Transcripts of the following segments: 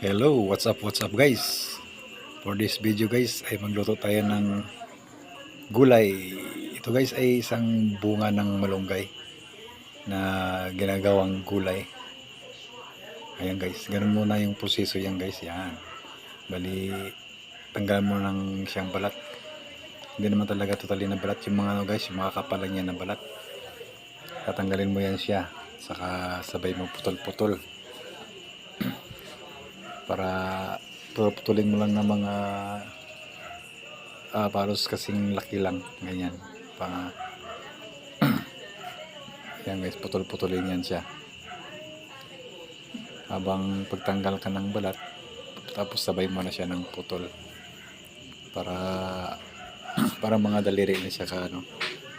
Hello, what's up guys? For this video guys ay magluto tayo ng gulay. Ito guys ay isang bunga ng malunggay na ginagawang gulay. Ayan guys, ganun muna yung proseso yan guys. Yan. Bali, tanggal mo ng siyang balat. Hindi naman talaga totally na balat yung mga guys, yung mga kapalan niya na balat. Tatanggalin mo yan siya, saka sabay mo putol-putol. Para putulin mo lang ng mga palos kasing laki lang, ganyan yan guys, putol-putulin yan siya habang pagtanggal ka ng balat, tapos sabay mo na siya ng putol para mga daliri na siya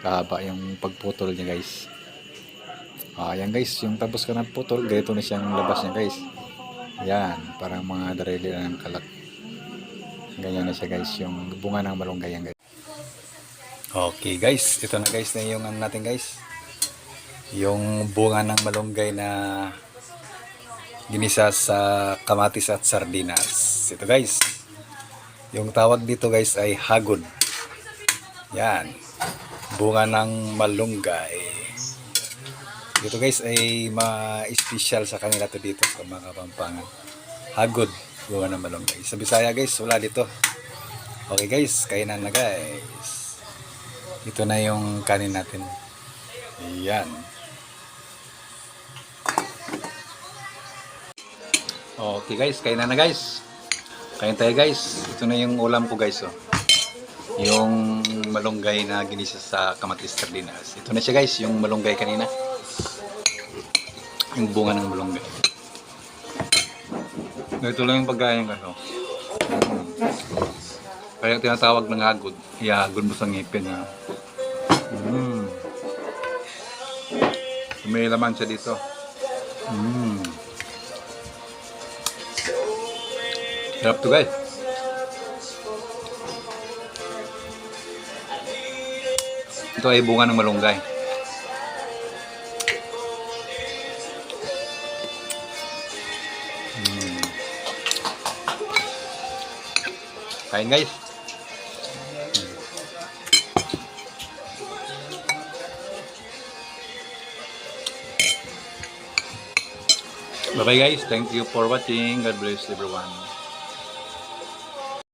kahaba yung pagputol niya guys. Yan guys, yung tapos ka ng putol, ganito na siyang labas niya guys. Yan, parang mga darili ng kalat. Ganyan na siya guys, yung bunga ng malunggay yan guys. Okay guys, ito na guys na yung natin guys. Yung bunga ng malunggay na ginisa sa kamatis at sardinas. Ito guys. Yung tawag dito guys ay hagod. Yan. Bunga ng malunggay. Dito guys ay ma-special sa kanila to dito sa mga Kapampangan. Hagod, bunga ng malunggay. Sa Bisaya guys, wala dito. Okay guys, kainan na guys. Ito na yung kanin natin. Ayan. Okay guys, kainan na guys. Kain tayo guys. Ito na yung ulam ko guys. Yung malunggay na ginisa sa kamatis sardinas. Ito na siya guys, yung malunggay kanina. Yung bunga ng malunggay. Ito lang yung pagkain ko. Kaya tinatawag ng hagod. Ihagod mo sa ngipin. May laman siya dito. Sarap to guys. Ito ay bunga ng malunggay. Kain guys. Bye bye guys. Thank you for watching. God bless everyone.